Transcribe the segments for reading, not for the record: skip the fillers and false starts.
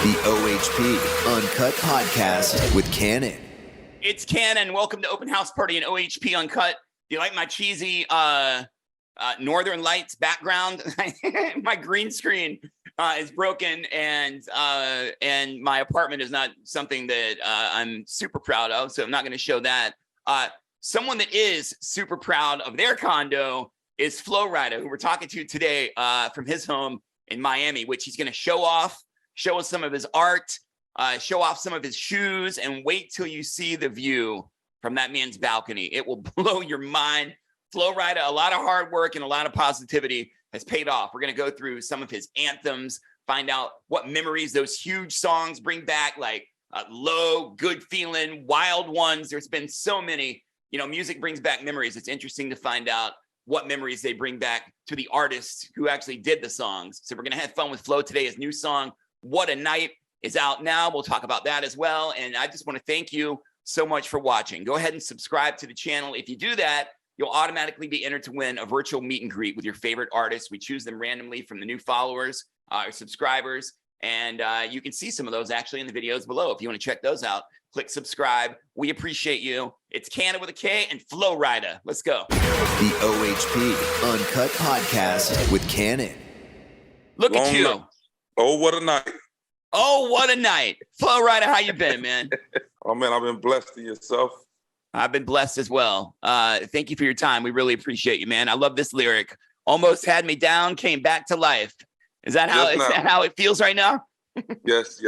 The OHP Uncut Podcast with Kannon. It's Kannon. Welcome to Open House Party and OHP Uncut. Do you like my cheesy Northern Lights background? My green screen is broken, and my apartment is not something that I'm super proud of, so I'm not going to show that. Someone that is super proud of their condo is Flo Rida, who we're talking to today from his home in Miami, which he's going to show us some of his art, show off some of his shoes, and wait till you see the view from that man's balcony. It will blow your mind. Flo Rida, a lot of hard work and a lot of positivity has paid off. We're going to go through some of his anthems, find out what memories those huge songs bring back, like Low, Good Feeling, Wild Ones. There's been so many. You know, music brings back memories. It's interesting to find out what memories they bring back to the artists who actually did the songs. So we're going to have fun with Flo today. His new song, What a Night, is out now. We'll talk about that as well. And I just want to thank you so much for watching. Go ahead and subscribe to the channel. If you do that, you'll automatically be entered to win a virtual meet and greet with your favorite artists. We choose them randomly from the new followers, or subscribers. And you can see some of those actually in the videos below. If you want to check those out, click subscribe. We appreciate you. It's Kannon with a K and Flo Rida. Let's go. The OHP Uncut Podcast with Kannon. Look at you. Night. Oh, what a night. Oh, what a night. Flo Rida, how you been, man? Oh, man, I've been blessed to yourself. I've been blessed as well. Thank you for your time. We really appreciate you, man. I love this lyric. Almost had me down, came back to life. Is that how it feels right now? Yes.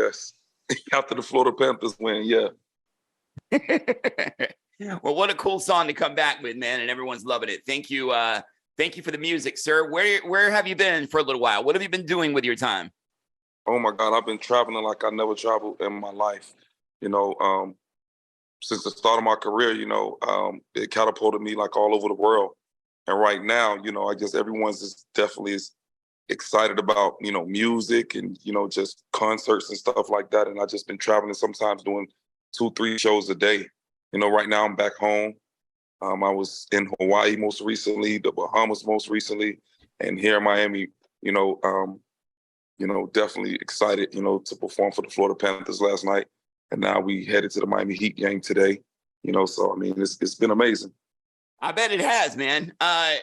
After the Florida Panthers win, yeah. Well, what a cool song to come back with, man, and everyone's loving it. Thank you. Thank you for the music, sir. Where have you been for a little while? What have you been doing with your time? Oh, my God, I've been traveling like I never traveled in my life. You know, since the start of my career, you know, it catapulted me like all over the world. And right now, you know, I guess everyone's just definitely is excited about, you know, music and, you know, just concerts and stuff like that. And I just been traveling, sometimes doing 2-3 shows a day. You know, right now I'm back home. I was in Hawaii most recently, the Bahamas most recently, and here in Miami, you know, definitely excited, you know, to perform for the Florida Panthers last night. And now we headed to the Miami Heat game today, you know, so, I mean, it's been amazing. I bet it has, man.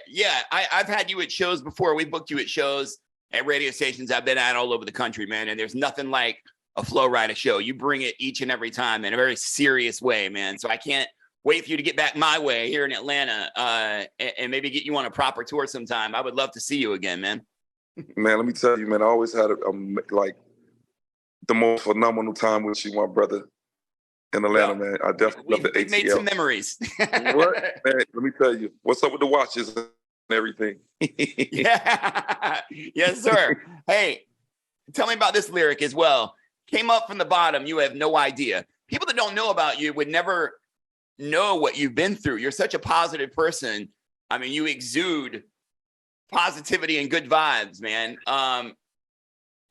Yeah, I've had you at shows before. We booked you at shows at radio stations I've been at all over the country, man. And there's nothing like a Flo Rida show. You bring it each and every time in a very serious way, man. So I can't wait for you to get back my way here in Atlanta and maybe get you on a proper tour sometime. I would love to see you again, man. Man, let me tell you, man, I always had like the most phenomenal time with you, my brother, in Atlanta, man. I definitely love the ATL. We've made some memories. What? Man, let me tell you, what's up with the watches and everything? Yeah. Yes, sir. Hey, tell me about this lyric as well. Came up from the bottom, you have no idea. People that don't know about you would never know what you've been through. You're such a positive person. I mean, you exude positivity and good vibes, man.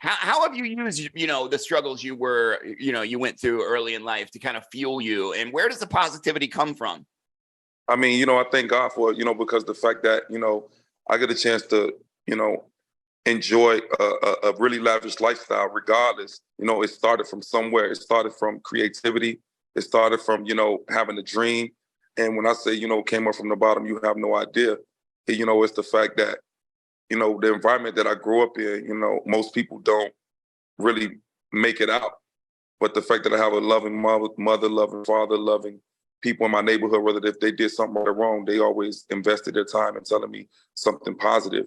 How have you used, you know, the struggles you went through early in life to kind of fuel you? And where does the positivity come from? I mean, you know, I thank God for it, you know, because the fact that, you know, I get a chance to, you know, enjoy a really lavish lifestyle regardless. You know, it started from somewhere. It started from creativity. It started from, you know, having a dream. And when I say, you know, came up from the bottom, you have no idea. You know, it's the fact that, you know, the environment that I grew up in, you know, most people don't really make it out. But the fact that I have a loving mother, loving father, loving people in my neighborhood, whether if they did something right or wrong, they always invested their time in telling me something positive.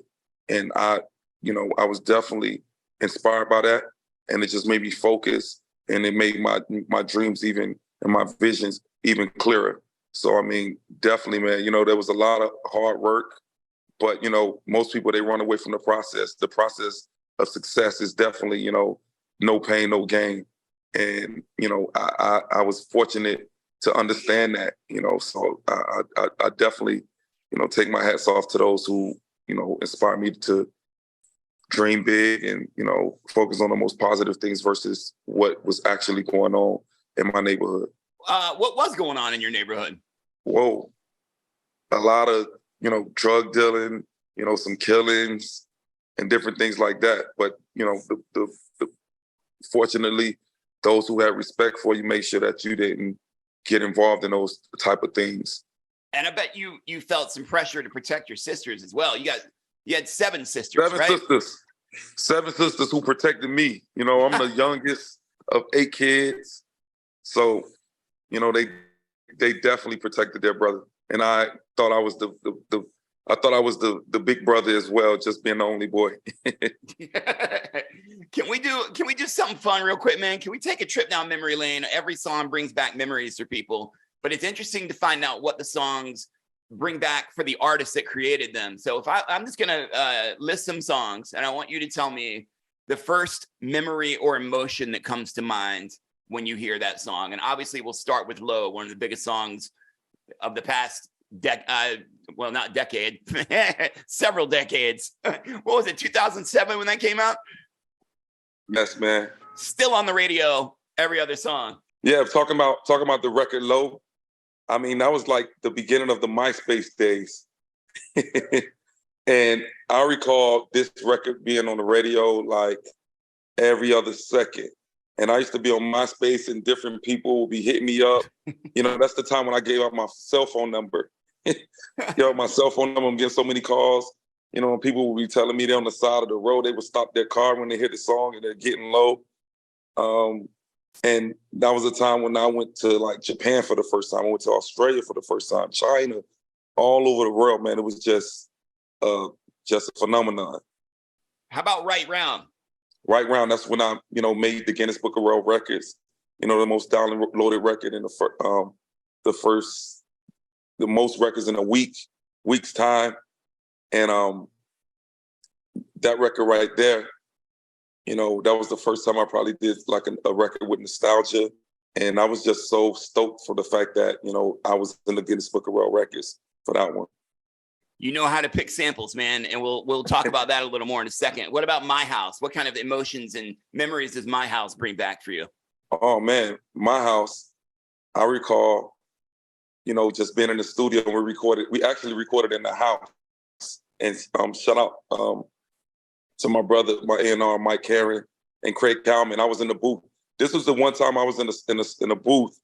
And I was definitely inspired by that. And it just made me focus, and it made my dreams even and my visions even clearer. So, I mean, definitely, man, you know, there was a lot of hard work. But, you know, most people, they run away from the process. The process of success is definitely, you know, no pain, no gain. And, you know, I was fortunate to understand that, you know, so I definitely, you know, take my hats off to those who, you know, inspire me to dream big and, you know, focus on the most positive things versus what was actually going on in my neighborhood. What was going on in your neighborhood? Whoa. A lot of, you know, drug dealing, you know, some killings and different things like that. But, you know, the fortunately, those who had respect for you made sure that you didn't get involved in those type of things. And I bet you felt some pressure to protect your sisters as well. You had 7 sisters, right? Seven sisters who protected me. You know, I'm the youngest of 8 kids. So, you know, they definitely protected their brother. And I thought I was the big brother as well, just being the only boy. Can we do something fun real quick, man? Can we take a trip down memory lane? Every song brings back memories for people, but it's interesting to find out what the songs bring back for the artists that created them. So if I'm just gonna list some songs, and I want you to tell me the first memory or emotion that comes to mind when you hear that song. And obviously we'll start with Low, one of the biggest songs of the past well, not decade, several decades. What was it, 2007 when that came out? Yes, man. Still on the radio, every other song. Yeah, talking about the record Low. I mean, that was like the beginning of the MySpace days. And I recall this record being on the radio like every other second. And I used to be on MySpace and different people would be hitting me up. You know, that's the time when I gave out my cell phone number. My cell phone number, I'm getting so many calls. You know, people would be telling me they're on the side of the road. They would stop their car when they hear the song and they're getting low. And that was a time when I went to like Japan for the first time. I went to Australia for the first time, China, all over the world, man. It was just a phenomenon. How about Right Round? Right Round, that's when I, made the Guinness Book of World Records. You know, the most downloaded record in the most records in a week's time. And that record right there, that was the first time I probably did like a record with nostalgia. And I was just so stoked for the fact that, I was in the Guinness Book of World Records for that one. You know how to pick samples, man. And we'll talk about that a little more in a second. What about My House? What kind of emotions and memories does My House bring back for you? Oh man, My House, I recall, just being in the studio and we actually recorded in the house. And shout out to my brother, my A&R, Mike Herron, and Craig Kalman. I was in the booth. This was the one time I was in the booth,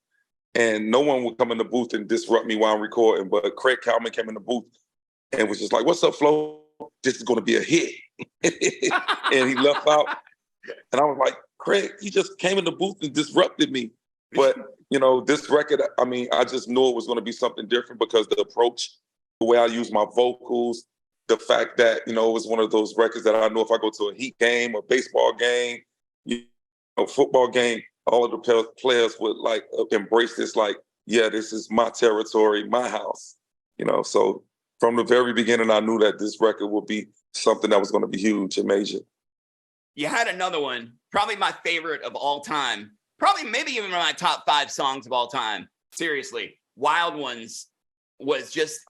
and no one would come in the booth and disrupt me while I'm recording. But Craig Kalman came in the booth and was just like, "What's up, Flo? This is going to be a hit." And he left out. And I was like, "Craig, you just came in the booth and disrupted me." But, this record, I mean, I just knew it was going to be something different because the approach, the way I use my vocals, the fact that, it was one of those records that I know if I go to a Heat game, a baseball game, football game, all of the players would like embrace this, like, yeah, this is my territory, my house, So from the very beginning, I knew that this record would be something that was going to be huge and major. You had another one, probably my favorite of all time, probably maybe even my top 5 songs of all time. Seriously, Wild Ones was just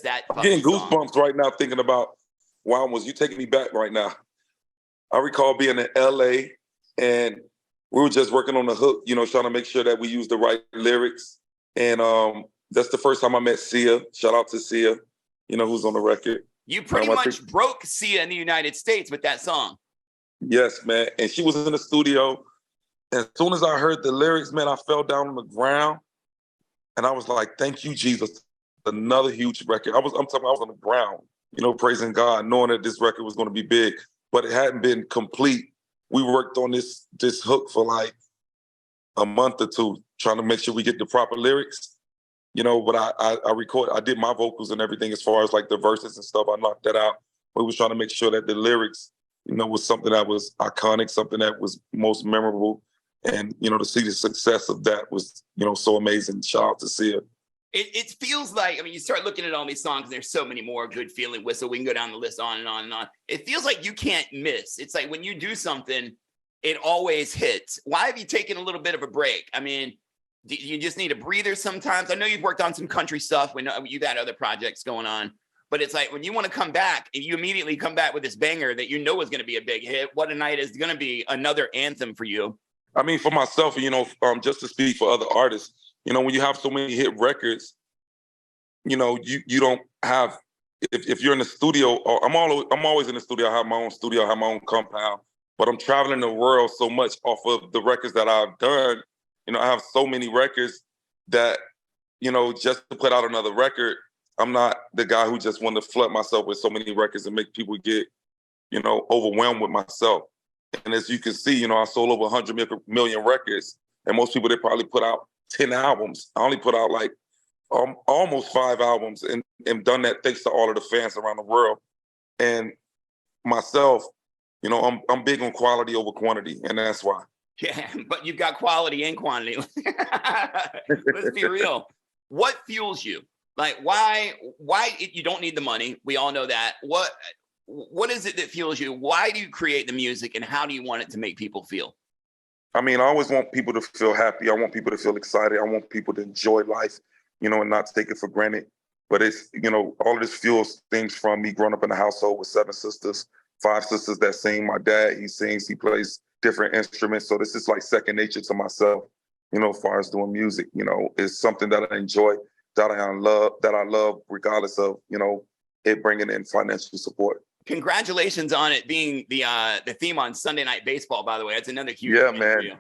that. I'm getting goosebumps song. right now thinking about Wild Ones. You're taking me back right now. I recall being in LA and we were just working on the hook, trying to make sure that we use the right lyrics. And that's the first time I met Sia. Shout out to Sia, who's on the record. You pretty much broke Sia in the United States with that song. Yes, man. And she was in the studio. As soon as I heard the lyrics, man, I fell down on the ground. And I was like, thank you, Jesus. Another huge record. I was on the ground, praising God, knowing that this record was going to be big, but it hadn't been complete. We worked on this hook for like a month or two, trying to make sure we get the proper lyrics. But I did my vocals and everything as far as like the verses and stuff. I knocked that out. We was trying to make sure that the lyrics, was something that was iconic, something that was most memorable. And, to see the success of that was, so amazing. Shout out to Sia. It feels like, you start looking at all these songs and there's so many more. Good Feeling, Whistle. We can go down the list on and on and on. It feels like you can't miss. It's like when you do something, it always hits. Why have you taken a little bit of a break? Do you just need a breather sometimes? I know you've worked on some country stuff. We know you've got other projects going on. But it's like when you want to come back and you immediately come back with this banger that is going to be a big hit. What a Night is going to be another anthem for you. For myself, just to speak for other artists, when you have so many hit records, you don't have, if you're in the studio, or I'm always in the studio, I have my own studio, I have my own compound. but I'm traveling the world so much off of the records that I've done. You know, I have so many records that, you know, just to put out another record, I'm not the guy who just want to flood myself with so many records and make people get, you know, overwhelmed with myself. And as you can see, you know, I sold over 100 million records, and most people, they probably put out 10 albums. I only put out like almost 5 albums, and done that thanks to all of the fans around the world. And myself, you know, I'm big on quality over quantity, and that's why. Yeah, but you've got quality and quantity. Let's be real. What fuels you? Like, why you don't need the money? We all know that. What is it that fuels you? Why do you create the music, and how do you want it to make people feel? I mean, I always want people to feel happy. I want people to feel excited. I want people to enjoy life, you know, and not take it for granted. But it's, you know, all of this fuels things from me growing up in a household with 7 sisters, 5 sisters that sing. My dad, he sings, he plays different instruments. So this is like second nature to myself, you know, as far as doing music. You know, it's something that I enjoy, that I love regardless of, you know, it bringing in financial support. Congratulations on it being the theme on Sunday Night Baseball, by the way. That's another huge yeah, thing man. for you.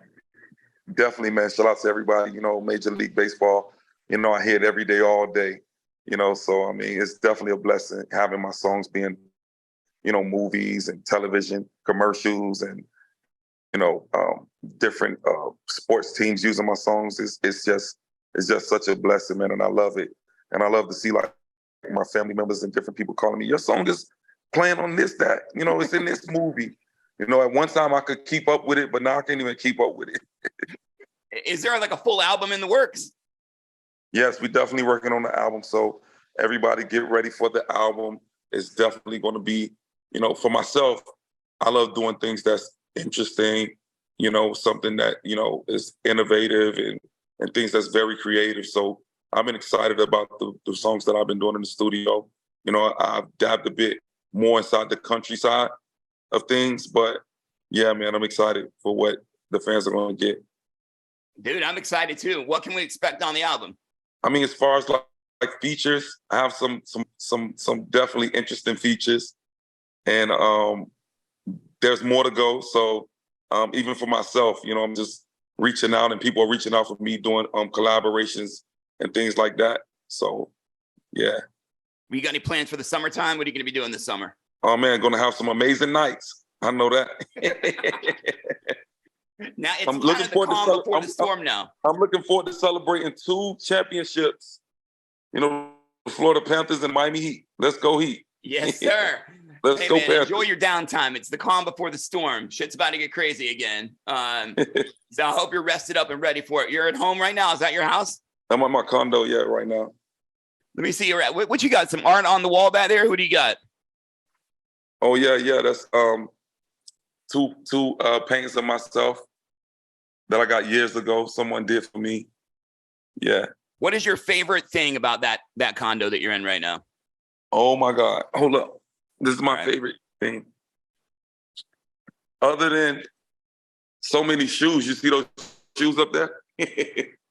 Definitely, man. Shout out to everybody, you know, Major League Baseball. You know, I hear it every day, all day. You know, so I mean, it's definitely a blessing having my songs being, you know, movies and television commercials, and, you know, different sports teams using my songs. It's just such a blessing, man, and I love it. And I love to see like my family members and different people calling me, your song is playing on this, that, you know, it's in this movie. You know, at one time I could keep up with it, but now I can't even keep up with it. Is there like a full album in the works? Yes, we're definitely working on the album. So everybody get ready for the album. It's definitely going to be, you know, for myself, I love doing things that's interesting, you know, something that, you know, is innovative and things that's very creative. So I've been excited about the songs that I've been doing in the studio. You know, I've dabbed a bit more inside the countryside of things, but yeah, man, I'm excited for what the fans are going to get. Dude, I'm excited too. What can we expect on the album? I mean, as far as like features, I have some definitely interesting features, and there's more to go. So even for myself, you know, I'm just reaching out, and people are reaching out for me doing collaborations and things like that. So yeah. You got any plans for the summertime? What are you going to be doing this summer? Oh man, going to have some amazing nights. I know that. Now it's I'm looking forward to before the storm. Now I'm looking forward to celebrating 2 championships. You know, Florida Panthers and Miami Heat. Let's go Heat. Yes, sir. Let's go Panthers. Enjoy your downtime. It's the calm before the storm. Shit's about to get crazy again. So I hope you're rested up and ready for it. You're at home right now. Is that your house? I'm at my condo, yeah, right now. Let me see. What you got? Some art on the wall back there? Who do you got? Oh yeah. That's two paintings of myself that I got years ago. Someone did for me. Yeah. What is your favorite thing about that condo that you're in right now? Oh my God. Hold up. This is my favorite thing. Other than so many shoes. You see those shoes up there?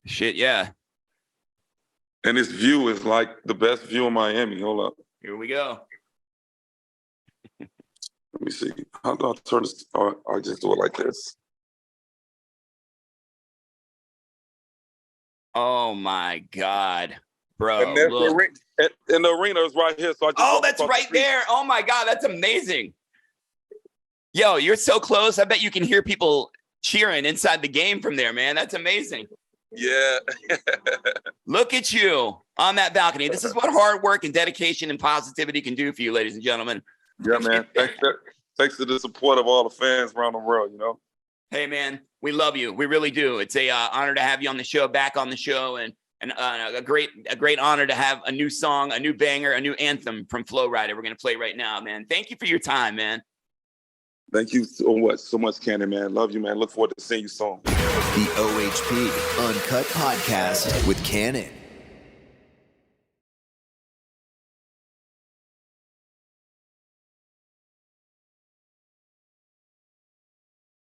Shit, yeah. And this view is like the best view in Miami. Hold up. Here we go. Let me see. How do I turn this? Or I just do it like this. Oh my God, bro! And the arena is right here. So that's right there. Oh my God, that's amazing. Yo, you're so close. I bet you can hear people cheering inside the game from there, man. That's amazing. Yeah. Look at you on that balcony. This is what hard work and dedication and positivity can do for you, ladies and gentlemen. Yeah, man. Thanks to the support of all the fans around the world, you know. Hey, man, we love you. We really do. It's a honor to have you on the show, back on the show, and a great honor to have a new song, a new banger, a new anthem from Flo Rida. We're going to play right now, man. Thank you for your time, man. Thank you so much, Kannon, man. Love you, man. Look forward to seeing you soon. The OHP Uncut Podcast with Kannon.